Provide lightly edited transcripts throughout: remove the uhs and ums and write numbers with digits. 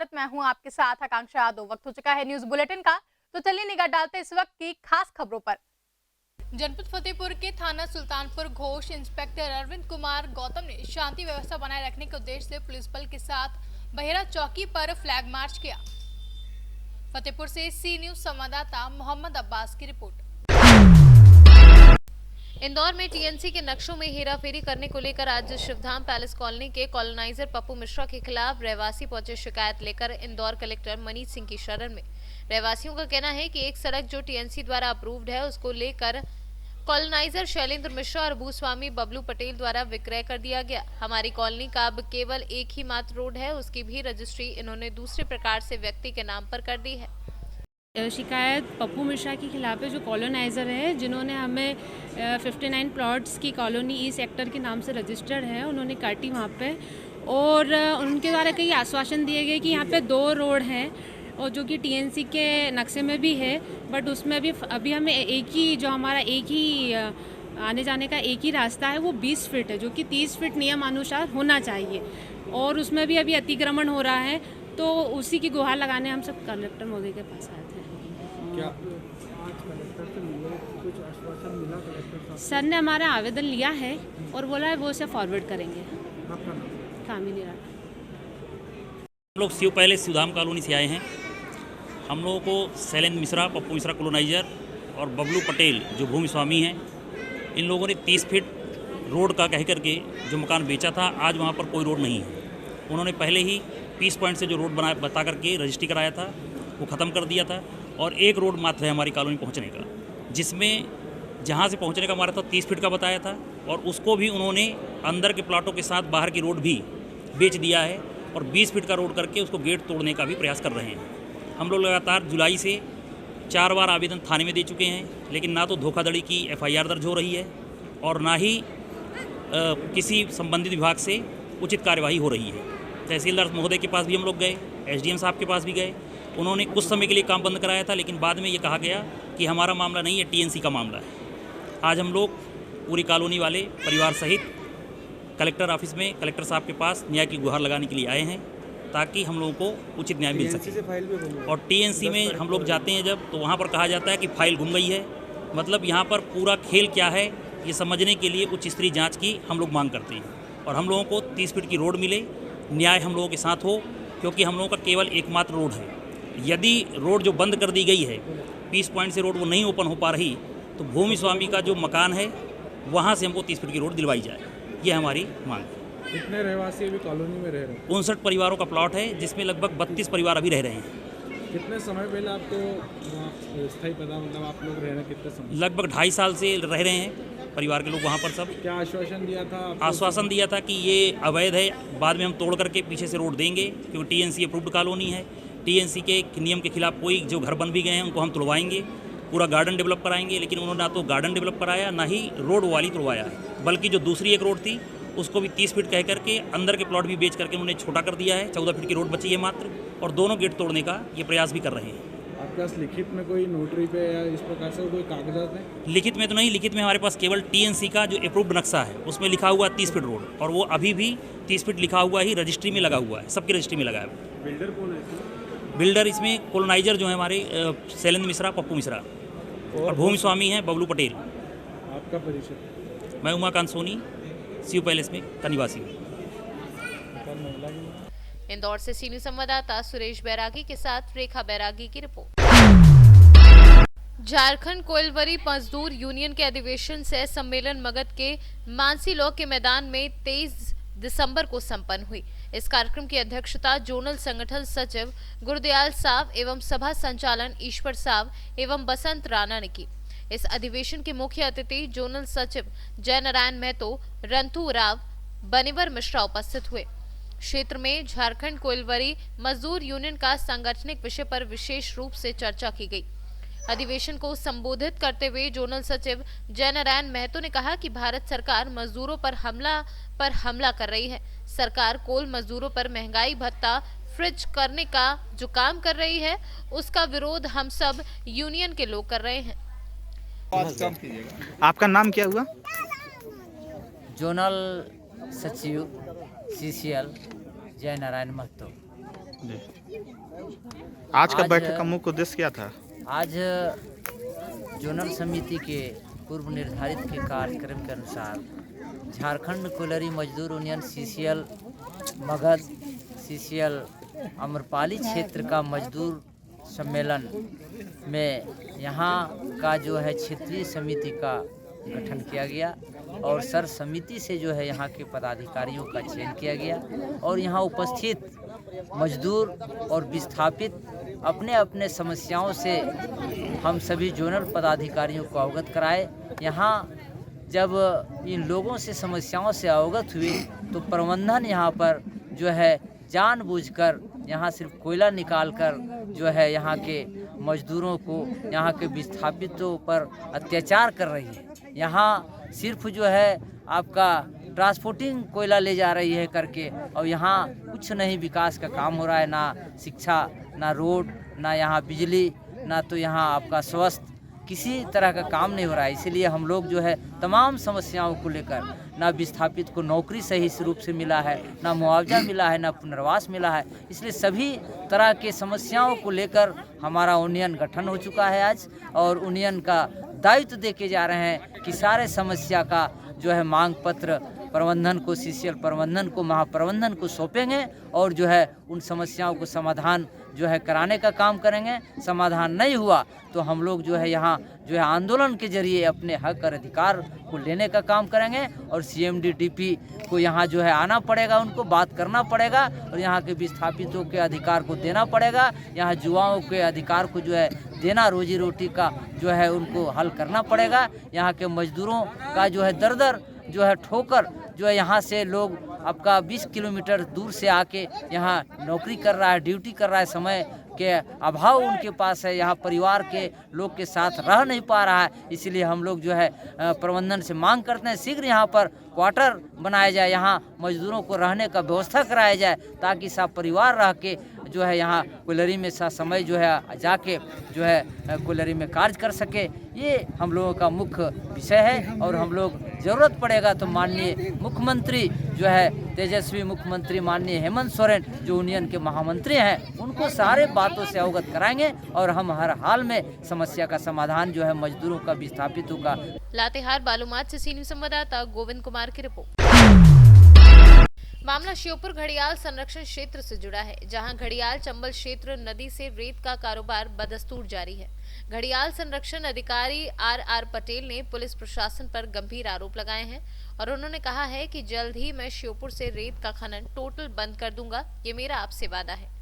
भारत, मैं हूं आपके साथ आकांक्षा यादव। वक्त हो चुका है न्यूज बुलेटिन का, तो चलिए निगाह डालते हैं इस वक्त की खास खबरों पर। जनपद फतेहपुर के थाना सुल्तानपुर घोष इंस्पेक्टर अरविंद कुमार गौतम ने शांति व्यवस्था बनाए रखने के उद्देश्य से पुलिस बल के साथ बहेरा चौकी पर फ्लैग मार्च किया। फतेहपुर से सी न्यूज संवाददाता मोहम्मद अब्बास की रिपोर्ट। इंदौर में टीएनसी के नक्शों में हेराफेरी करने को लेकर आज शिवधाम पैलेस कॉलोनी के कॉलोनाइजर पप्पू मिश्रा के खिलाफ रहवासी पहुंचे शिकायत लेकर इंदौर कलेक्टर मनीष सिंह की शरण में। रहवासियों का कहना है कि एक सड़क जो टीएनसी द्वारा अप्रूव्ड है उसको लेकर कॉलोनाइजर शैलेंद्र मिश्रा और भूस्वामी बबलू पटेल द्वारा विक्रय कर दिया गया। हमारी कॉलोनी का अब केवल एक ही मात्र रोड है, उसकी भी रजिस्ट्री इन्होंने दूसरे प्रकार से व्यक्ति के नाम पर कर दी है। शिकायत पप्पू मिश्रा के खिलाफ है, जो कॉलोनाइज़र है, जिन्होंने हमें 59 प्लॉट्स की कॉलोनी ई सेक्टर के नाम से रजिस्टर्ड है, उन्होंने काटी वहाँ पे। और उनके द्वारा कई आश्वासन दिए गए कि यहाँ पे 2 रोड हैं और जो कि टीएनसी के नक्शे में भी है, बट उसमें भी अभी हमें एक ही, जो हमारा एक ही आने जाने का एक ही रास्ता है वो 20 फीट है, जो कि 30 फीट नियमानुसार होना चाहिए। और उसमें भी अभी अतिक्रमण हो रहा है, तो उसी की गुहार लगाने हम सब कलेक्टर महोदय के पास आए थे। क्या आज कलेक्टर से मिले, कुछ आश्वासन मिला कलेक्टर साहब? सर ने हमारा आवेदन लिया है और बोला है वो उसे फॉरवर्ड करेंगे। आपका नाम? कामिनी राणा। हम लोग शिव पहले शिवधाम कॉलोनी से आए हैं। हम लोगों को शैलेंद्र मिश्रा, पप्पू मिश्रा कॉलोनाइजर और बबलू पटेल जो भूमि स्वामी हैं, इन लोगों ने 30 फीट रोड का कह करके जो मकान बेचा था, आज वहाँ पर कोई रोड नहीं है। उन्होंने पहले ही पीस पॉइंट से जो रोड बता करके रजिस्ट्री कराया था वो ख़त्म कर दिया था और एक रोड मात्र है हमारी कॉलोनी पहुंचने का, जिसमें जहां से पहुंचने का हमारा था 30 फीट का बताया था और उसको भी उन्होंने अंदर के प्लाटों के साथ बाहर की रोड भी बेच दिया है और 20 फीट का रोड करके उसको गेट तोड़ने का भी प्रयास कर रहे हैं। हम लोग लगातार जुलाई से 4 बार आवेदन थाने में दे चुके हैं, लेकिन ना तो धोखाधड़ी की FIR दर्ज हो रही है और ना ही किसी संबंधित विभाग से उचित कार्यवाही हो रही है। तहसीलदार महोदय के पास भी हम लोग गए, SDM साहब के पास भी गए। उन्होंने कुछ समय के लिए काम बंद कराया था, लेकिन बाद में ये कहा गया कि हमारा मामला नहीं है, TNC का मामला है। आज हम लोग पूरी कॉलोनी वाले परिवार सहित कलेक्टर ऑफिस में कलेक्टर साहब के पास न्याय की गुहार लगाने के लिए आए हैं, ताकि हम लोगों को उचित न्याय मिल सके। और TNC में हम लोग जाते हैं जब, तो वहाँ पर कहा जाता है कि फाइल गुम गई है। मतलब यहाँ पर पूरा खेल क्या है ये समझने के लिए उच्च स्तरीय जाँच की हम लोग मांग करते हैं और हम लोगों को 30 फीट की रोड मिले, न्याय हम लोगों के साथ हो, क्योंकि हम लोगों का केवल एकमात्र रोड है। यदि रोड जो बंद कर दी गई है, पीस पॉइंट से रोड वो नहीं ओपन हो पा रही, तो भूमि स्वामी का जो मकान है वहाँ से हमको 30 फीट की रोड दिलवाई जाए, ये हमारी मांग है। कितने रहवासी अभी कॉलोनी में रह रहे हैं? 59 परिवारों का प्लॉट है, जिसमें लगभग 32 परिवार अभी रह रहे हैं। कितने समय पहले आपको स्थायी पता, मतलब आप लोग रह रहे हैं कितने समय? लगभग 2.5 साल से रह रहे हैं परिवार के लोग वहाँ पर सब। क्या आश्वासन दिया था? आश्वासन दिया था कि ये अवैध है, बाद में हम तोड़ करके पीछे से रोड देंगे, क्योंकि TNC अप्रूव्ड कॉलोनी है। TNC के नियम के खिलाफ कोई जो घर बन भी गए हैं उनको हम तुड़वाएंगे, पूरा गार्डन डेवलप कराएंगे। लेकिन उन्होंने ना तो गार्डन डेवलप कराया, ना ही रोड वाली तुड़वाया है, बल्कि जो दूसरी एक रोड थी उसको भी 30 फीट कह करके अंदर के प्लॉट भी बेच करके उन्होंने छोटा कर दिया है। 14 फीट की रोड बची है मात्र, और दोनों गेट तोड़ने का ये प्रयास भी कर रहे हैं। आपके पास लिखित में कोई नोटरी पे या इस प्रकार से कोई कागजात है? लिखित में तो नहीं, लिखित में हमारे पास केवल TNC का जो अप्रूव्ड नक्शा है उसमें लिखा हुआ 30 फीट रोड, और वो अभी भी 30 फीट लिखा हुआ ही रजिस्ट्री में लगा हुआ है, सबकी रजिस्ट्री में लगा है। बिल्डर कौन है? बिल्डर इसमें कॉलोनाइजर जो है हमारे शैलेंद्र मिश्रा, पप्पू मिश्रा, और भूमि स्वामी हैं बबलू पटेल। आपका परिचय? मैं उमाकांत सोनी, शिव पैलेस में का निवासी हूँ। इंदौर से सीनियर संवाददाता सुरेश बैरागी के साथ रेखा बैरागी की रिपोर्ट। झारखंड कोयलवरी मजदूर यूनियन के अधिवेशन से सम्मेलन मगध के मानसी लॉ के मैदान में 23 दिसंबर को संपन्न हुई। इस कार्यक्रम की अध्यक्षता जोनल संगठन सचिव गुरुदयाल साव एवं सभा संचालन ईश्वर साव एवं बसंत राणा ने की। इस अधिवेशन के मुख्य अतिथि जोनल सचिव जय नारायण महतो, रंथू राव, बनिवर मिश्रा उपस्थित हुए। क्षेत्र में झारखंड कोयलवरी मजदूर यूनियन का सांगठनिक विषय पर विशेष रूप से चर्चा की गई। अधिवेशन को संबोधित करते हुए जोनल सचिव जय नारायण महतो ने कहा कि भारत सरकार मजदूरों पर हमला कर रही है। सरकार कोल मजदूरों पर महंगाई भत्ता फ्रिज करने का जो काम कर रही है, उसका विरोध हम सब यूनियन के लोग कर रहे हैं। आपका नाम क्या हुआ? जोनल सचिव CCL जय नारायण महतो। आज का बैठक का मुख्य उद्देश्य क्या था? आज जोनल समिति के पूर्व निर्धारित के कार्यक्रम के अनुसार झारखंड कोयलरी मजदूर union CCL Magadh, CCL Amrapali क्षेत्र का मजदूर सम्मेलन में यहाँ का जो है क्षेत्रीय समिति का गठन किया गया और सर समिति से जो है यहाँ के पदाधिकारियों का चयन किया गया और यहाँ उपस्थित मजदूर और विस्थापित अपने अपने समस्याओं से हम सभी जोनल पदाधिकारियों को अवगत कराए। यहाँ जब इन लोगों से समस्याओं से अवगत हुए तो प्रबंधन यहाँ पर जो है जानबूझकर यहाँ सिर्फ कोयला निकालकर जो है यहाँ के मजदूरों को, यहाँ के विस्थापितों पर अत्याचार कर रही है। यहाँ सिर्फ जो है आपका ट्रांसपोर्टिंग कोयला ले जा रही है करके और यहाँ कुछ नहीं विकास का काम हो रहा है, ना शिक्षा, ना रोड, ना यहाँ बिजली, ना तो यहाँ आपका स्वास्थ्य, किसी तरह का काम नहीं हो रहा है। इसलिए हम लोग जो है तमाम समस्याओं को लेकर, ना विस्थापित को नौकरी सही रूप से मिला है, ना मुआवजा मिला है, ना पुनर्वास मिला है, इसलिए सभी तरह के समस्याओं को लेकर हमारा यूनियन गठन हो चुका है आज और यूनियन का दायित्व देके जा रहे हैं कि सारे समस्या का जो है मांग पत्र प्रबंधन को, CCL प्रबंधन को, महाप्रबंधन को सौंपेंगे और जो है उन समस्याओं को समाधान जो है कराने का काम करेंगे। समाधान नहीं हुआ तो हम लोग जो है यहाँ जो है आंदोलन के जरिए अपने हक और अधिकार को लेने का काम करेंगे और CMD DP को यहाँ जो है आना पड़ेगा, उनको बात करना पड़ेगा और यहाँ के विस्थापितों के अधिकार को देना पड़ेगा। यहाँ युवाओं के अधिकार को जो है देना, रोजी रोटी का जो है उनको हल करना पड़ेगा। यहाँ के मजदूरों का जो है दर जो है ठोकर जो है यहाँ से लोग आपका 20 किलोमीटर दूर से आके यहाँ नौकरी कर रहा है, ड्यूटी कर रहा है, समय के अभाव उनके पास है, यहाँ परिवार के लोग के साथ रह नहीं पा रहा है। इसलिए हम लोग जो है प्रबंधन से मांग करते हैं शीघ्र यहाँ पर क्वार्टर बनाया जाए, यहाँ मजदूरों को रहने का व्यवस्था कराया जाए ताकि सब परिवार रह के जो है यहाँ कोयलरी में समय जो है जाके जो है कोयलरी में कार्य कर सके। ये हम लोगों का मुख्य विषय है और हम लोग ज़रूरत पड़ेगा तो माननीय मुख्यमंत्री जो है तेजस्वी मुख्यमंत्री माननीय हेमंत सोरेन जो यूनियन के महामंत्री हैं उनको सारे बातों से अवगत कराएंगे और हम हर हाल में समस्या का समाधान जो है मजदूरों का, विस्थापितों का। लातेहार बालूमाथ से सीनियर संवाददाता गोविंद कुमार की रिपोर्ट। मामला श्योपुर घड़ियाल संरक्षण क्षेत्र से जुड़ा है, जहां घड़ियाल चंबल क्षेत्र नदी से रेत का कारोबार बदस्तूर जारी है। घड़ियाल संरक्षण अधिकारी RR पटेल ने पुलिस प्रशासन पर गंभीर आरोप लगाए हैं और उन्होंने कहा है कि जल्द ही मैं श्योपुर से रेत का खनन टोटल बंद कर दूंगा, ये मेरा आपसे वादा है।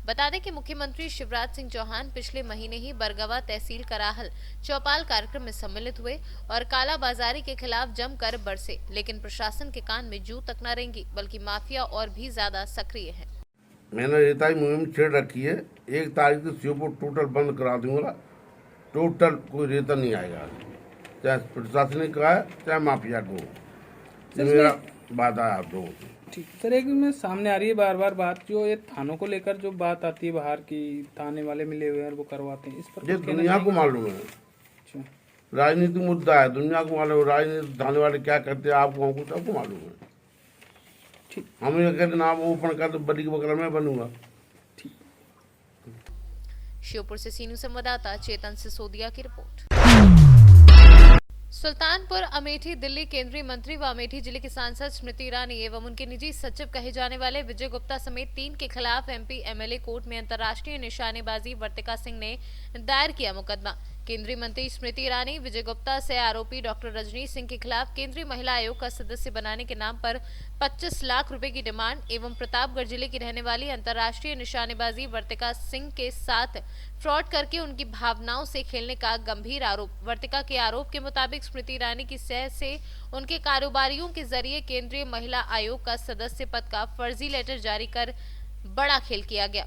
बता दें कि मुख्यमंत्री शिवराज सिंह चौहान पिछले महीने ही बरगवा तहसील कराहल चौपाल कार्यक्रम में सम्मिलित हुए और कालाबाजारी के खिलाफ जमकर बरसे, लेकिन प्रशासन के कान में जू तक न रेंगी बल्कि माफिया और भी ज्यादा सक्रिय है। मैंने रेताई मुहिम छेड़ रखी है, 1 तारीख से श्योपुर टोटल बंद करा दूंगा, टोटल कोई रेता नहीं आएगा, चाहे प्रशासन ने कहा है चाहे माफिया को, ये मेरा वादा है आप लोगों से। ठीक सर, एक में सामने आ रही है बार बार बात, जो ये थानों को लेकर जो बात आती है बाहर की, थाने वाले मिले हुए हैं वो करवाते हैं, इस पर ये दुनिया को मालूम है, राजनीतिक मुद्दा है, दुनिया को मालूम है, राजनीतिक थाने वाले क्या करते हैं आपको हमको सबको मालूम है। ठीक, हम ये कहते नाम ओपन कर तो बड़ी बकरा मैं बनूंगा। श्योपुर से सीनियर संवाददाता चेतन सिसोदिया की रिपोर्ट। सुल्तानपुर अमेठी दिल्ली केंद्रीय मंत्री व अमेठी जिले की सांसद स्मृति ईरानी एवं उनके निजी सचिव कहे जाने वाले विजय गुप्ता समेत 3 के खिलाफ MP MLA कोर्ट में अंतर्राष्ट्रीय निशानेबाजी वर्तिका सिंह ने दायर किया मुकदमा। केंद्रीय मंत्री स्मृति ईरानी विजय गुप्ता से आरोपी डॉक्टर रजनीश सिंह के खिलाफ केंद्रीय महिला आयोग का सदस्य बनाने के नाम पर 25 लाख रुपए की डिमांड एवं प्रतापगढ़ जिले की रहने वाली अंतर्राष्ट्रीय निशानेबाजी वर्तिका सिंह के साथ फ्रॉड करके उनकी भावनाओं से खेलने का गंभीर आरोप। वर्तिका के आरोप के मुताबिक स्मृति ईरानी की सह से उनके कारोबारियों के जरिए केंद्रीय महिला आयोग का सदस्य पद का फर्जी लेटर जारी कर बड़ा खेल किया गया।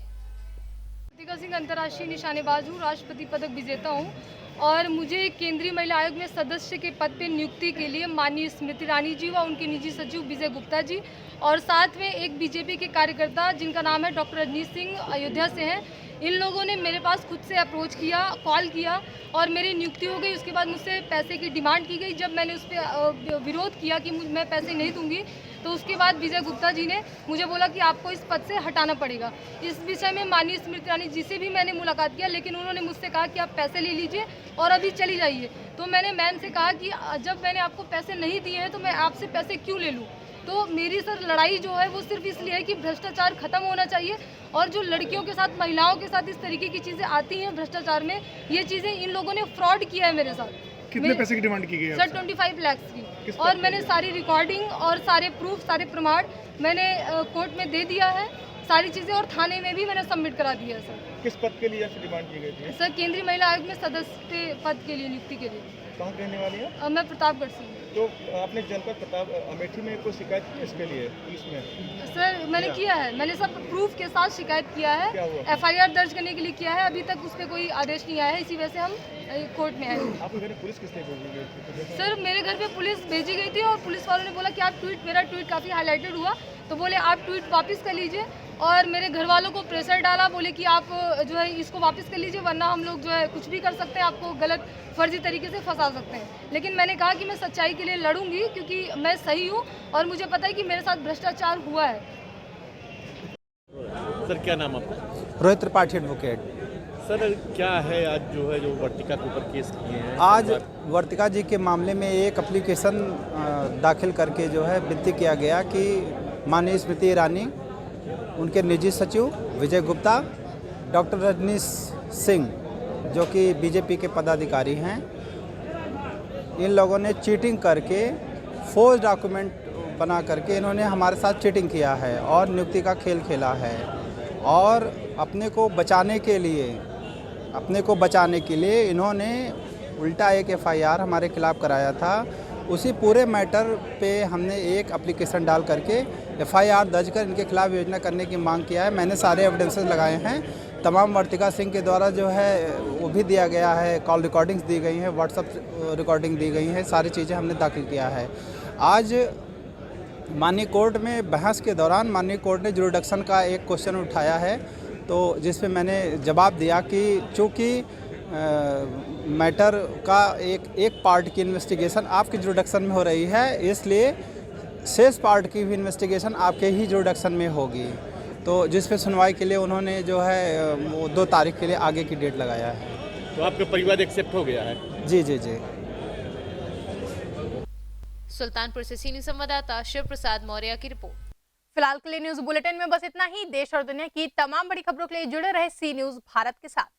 वर्तिका सिंह अंतर्राष्ट्रीय निशानेबाज हूँ, राष्ट्रपति पदक विजेता हूँ और मुझे केंद्रीय महिला आयोग में सदस्य के पद पे नियुक्ति के लिए माननीय स्मृति ईरानी जी व उनके निजी सचिव विजय गुप्ता जी और साथ में एक BJP के कार्यकर्ता जिनका नाम है डॉक्टर रजनीश सिंह अयोध्या से हैं, इन लोगों ने मेरे पास खुद से अप्रोच किया, कॉल किया और मेरी नियुक्ति हो गई। उसके बाद मुझसे पैसे की डिमांड की गई। जब मैंने उस पर विरोध किया कि मैं पैसे नहीं दूंगी, तो उसके बाद विजय गुप्ता जी ने मुझे बोला कि आपको इस पद से हटाना पड़ेगा। इस विषय में माननीय स्मृति ईरानी जी से भी मैंने मुलाकात किया, लेकिन उन्होंने मुझसे कहा कि आप पैसे ले लीजिए और अभी चली जाइए। तो मैंने मैम से कहा कि जब मैंने आपको पैसे नहीं दिए हैं तो मैं आपसे पैसे क्यों ले लूँ। तो मेरी सर लड़ाई जो है वो सिर्फ इसलिए है कि भ्रष्टाचार खत्म होना चाहिए, और जो लड़कियों के साथ, महिलाओं के साथ इस तरीके की चीज़ें आती हैं भ्रष्टाचार में, ये चीज़ें इन लोगों ने फ्रॉड किया है मेरे साथ। कितने पैसे की डिमांड की गई है सर 25 लाख की, और मैंने सारी रिकॉर्डिंग और सारे प्रूफ, सारे प्रमाण मैंने कोर्ट में दे दिया है, सारी चीज़ें, और थाने में भी मैंने सबमिट करा दिया है। सर किस पद के लिए ऐसी डिमांड की गई थी? सर केंद्रीय महिला आयोग में सदस्य पद के लिए, नियुक्ति के लिए। कहाँ रहने वाली है? मैं प्रतापगढ़ से हूँ। तो आपने जनपद प्रताप अमेठी में कोई शिकायत की इसके लिए पुलिस में? सर मैंने किया है, मैंने सब प्रूफ के साथ शिकायत किया है, क्या हुआ? FIR दर्ज करने के लिए किया है। अभी तक उस पर कोई आदेश नहीं आया है, इसी वजह से हम कोर्ट में आए। आपके घर पुलिस किसने भेजी गई थी? सर मेरे घर पे पुलिस भेजी गई थी, और पुलिस वालों ने बोला कि आप मेरा ट्वीट काफ़ी हाईलाइटेड हुआ, तो बोले आप ट्वीट वापस कर लीजिए, और मेरे घर वालों को प्रेशर डाला, बोले कि आप जो है इसको वापस कर लीजिए, वरना हम लोग जो है कुछ भी कर सकते हैं, आपको गलत फर्जी तरीके से फंसा सकते हैं। लेकिन मैंने कहा कि मैं सच्चाई के लिए लड़ूंगी, क्योंकि मैं सही हूँ और मुझे पता है कि मेरे साथ भ्रष्टाचार हुआ है। सर क्या नाम आपका? रोहित त्रिपाठी एडवोकेट। सर क्या है आज जो है जो वर्तिका के ऊपर केस किए हैं? आज वर्तिका जी के मामले में एक एप्लीकेशन दाखिल करके जो है विनती किया गया कि माननीय स्मृति ईरानी, उनके निजी सचिव विजय गुप्ता, डॉक्टर रजनीश सिंह जो कि बीजेपी के पदाधिकारी हैं, इन लोगों ने चीटिंग करके फोर्ज डॉक्यूमेंट बना करके इन्होंने हमारे साथ चीटिंग किया है और नियुक्ति का खेल खेला है, और अपने को बचाने के लिए इन्होंने उल्टा एक FIR हमारे खिलाफ कराया था। उसी पूरे मैटर पे हमने एक एप्लीकेशन डाल करके FIR दर्ज कर इनके खिलाफ योजना करने की मांग किया है। मैंने सारे एविडेंसेस लगाए हैं, तमाम वर्तिका सिंह के द्वारा जो है वो भी दिया गया है, कॉल रिकॉर्डिंग्स दी गई हैं, व्हाट्सअप रिकॉर्डिंग दी गई हैं, सारी चीज़ें हमने दाखिल किया है। आज माननीय कोर्ट में बहस के दौरान माननीय कोर्ट ने जुरिडिक्शन का एक क्वेश्चन उठाया है, तो जिसमें मैंने जवाब दिया कि चूँकि मैटर का एक पार्ट की इन्वेस्टिगेशन आपकी जुरिडिक्शन में हो रही है, इसलिए शेष पार्ट की भी इन्वेस्टिगेशन आपके ही जुरिडिक्शन में होगी। तो जिस पे सुनवाई के लिए उन्होंने जो है वो 2 तारीख के लिए आगे की डेट लगाया है। तो आपका परिवार एक्सेप्ट हो गया है? जी जी जी। सुल्तानपुर से सीनियर संवाददाता शिव प्रसाद मौर्य की रिपोर्ट। फिलहाल के लिए न्यूज बुलेटिन में बस इतना ही। देश और दुनिया की तमाम बड़ी खबरों के लिए जुड़े रहे सी न्यूज भारत के साथ।